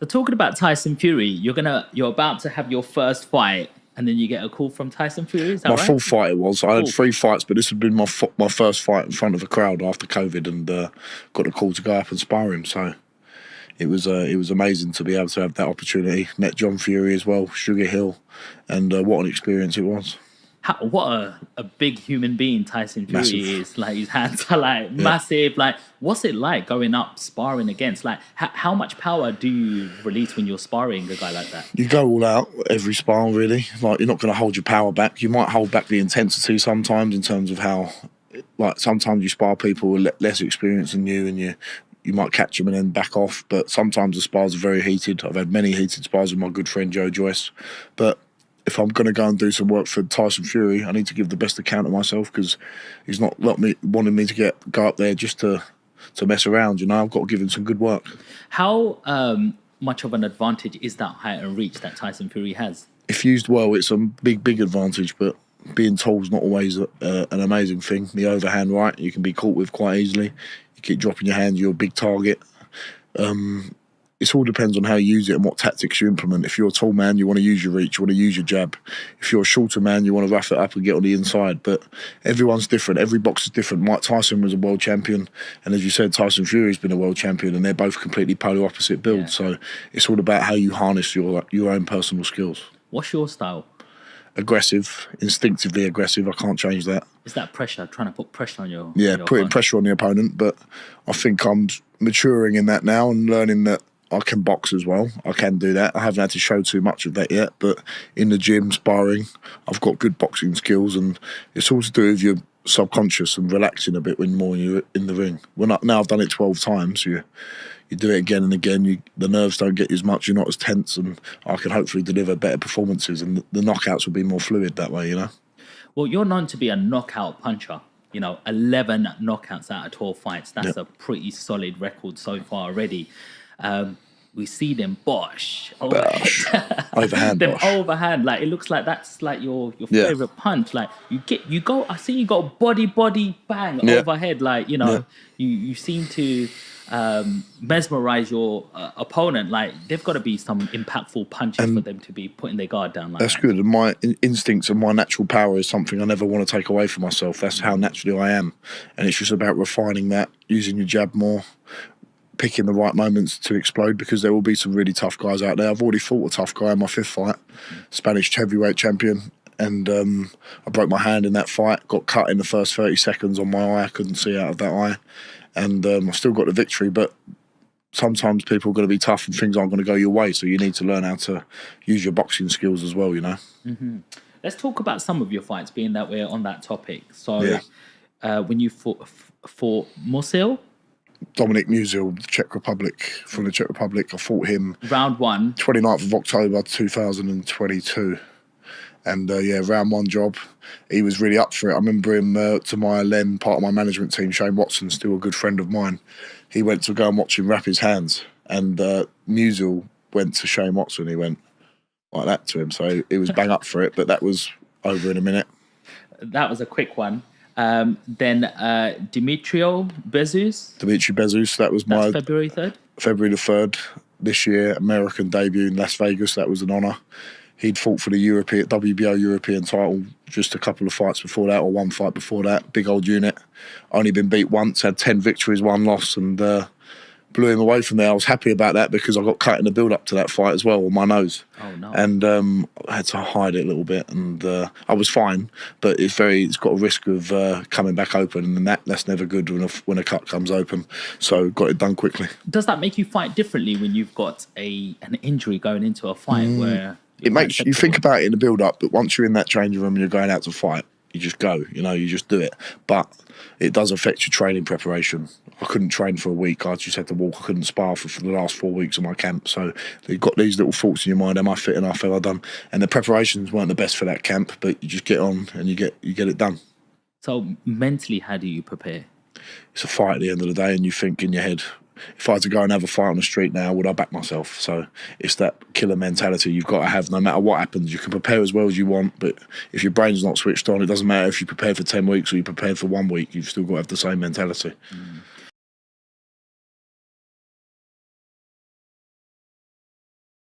So talking about Tyson Fury, you're about to have your first fight, and then you get a call from Tyson Fury. Is that My right? full fight it was. I had Full. 3 fights, but this had been my first fight in front of a crowd after COVID, and got a call to go up and spar him. So it was amazing to be able to have that opportunity. Met John Fury as well, Sugar Hill, and what an experience it was. What a big human being Tyson Fury Massive. is. Like, his hands are like massive. Like, what's it like going up sparring against? Like, how much power do you release when you're sparring a guy like that? You go all out every spar, really. Like, you're not going to hold your power back. You might hold back the intensity sometimes in terms of how, like, sometimes you spar people with less experience than you, and you might catch them and then back off. But sometimes the spars are very heated. I've had many heated spars with my good friend Joe Joyce. But if I'm going to go and do some work for Tyson Fury, I need to give the best account of myself, because he's not wanting me to go up there just to mess around. You know, I've got to give him some good work. How much of an advantage is that height and reach that Tyson Fury has? If used well, it's a big advantage, but being tall is not always an amazing thing. The overhand right, you can be caught with quite easily. You keep dropping your hands, you're a big target. It all depends on how you use it and what tactics you implement. If you're a tall man, you want to use your reach, you want to use your jab. If you're a shorter man, you want to rough it up and get on the inside. But everyone's different. Every boxer's different. Mike Tyson was a world champion, and as you said, Tyson Fury's been a world champion, and they're both completely polar opposite builds. Yeah. So it's all about how you harness your own personal skills. What's your style? Aggressive, instinctively aggressive. I can't change that. Is that pressure? Trying to put pressure on your putting opponent? Pressure on the opponent. But I think I'm maturing in that now and learning that I can box as well. I can do that. I haven't had to show too much of that yet, but in the gym, sparring, I've got good boxing skills, and it's all to do with your subconscious and relaxing a bit when you're in the ring. Now I've done it 12 times, you do it again and again, the nerves don't get you as much, you're not as tense, and I can hopefully deliver better performances, and the knockouts will be more fluid that way, you know? Well, you're known to be a knockout puncher. 11 knockouts out of 12 fights. That's a pretty solid record so far already. We see them overhand them bosh. Overhand, like it looks like that's like your favorite punch. Like you go. I see you go body bang overhead. Like you seem to mesmerize your opponent. Like they've got to be some impactful punches for them to be putting their guard down. Like that's good. And my instincts and my natural power is something I never want to take away from myself. That's how naturally I am, and it's just about refining that, using your jab more, picking the right moments to explode, because there will be some really tough guys out there. I've already fought a tough guy in my 5th fight, Spanish heavyweight champion, and I broke my hand in that fight, got cut in the first 30 seconds on my eye. I couldn't see out of that eye, and I still got the victory. But sometimes people are going to be tough and things aren't going to go your way, so you need to learn how to use your boxing skills as well, you know. Mm-hmm. Let's talk about some of your fights, being that we're on that topic. So when you fought Musil, Dominic Musil, from the Czech Republic. I fought him round 1, 29th of October 2022. And round 1 job, he was really up for it. I remember him to my part of my management team, Shane Watson, still a good friend of mine. He went to go and watch him wrap his hands, and Musil went to Shane Watson. He went like that to him, so he was bang up for it. But that was over in a minute. That was a quick one. Then Dimitri Bezus, that was my February 3rd? February the 3rd this year, American debut in Las Vegas. That was an honour. He'd fought for the WBO European title just a couple of fights before that, or 1 fight before that. Big old unit. Only been beat once, had 10 victories, 1 loss, and blew him away from there. I was happy about that because I got cut in the build-up to that fight as well on my nose. Oh, no. And I had to hide it a little bit, and I was fine, but it's got a risk of coming back open, and that's never good when a cut comes open. So got it done quickly. Does that make you fight differently when you've got an injury going into a fight where... It makes you think about it in the build-up, but once you're in that changing room and you're going out to fight, you just go, you just do it. But it does affect your training preparation. I couldn't train for a week. I just had to walk. I couldn't spar for the last 4 weeks of my camp. So you've got these little thoughts in your mind. Am I fit enough? Have I done? And the preparations weren't the best for that camp, but you just get on and you get it done. So mentally, how do you prepare? It's a fight at the end of the day, and you think in your head, if I had to go and have a fight on the street now, would I back myself? So it's that killer mentality you've got to have no matter what happens. You can prepare as well as you want, but if your brain's not switched on, it doesn't matter if you prepared for 10 weeks or you prepared for 1 week, you've still got to have the same mentality.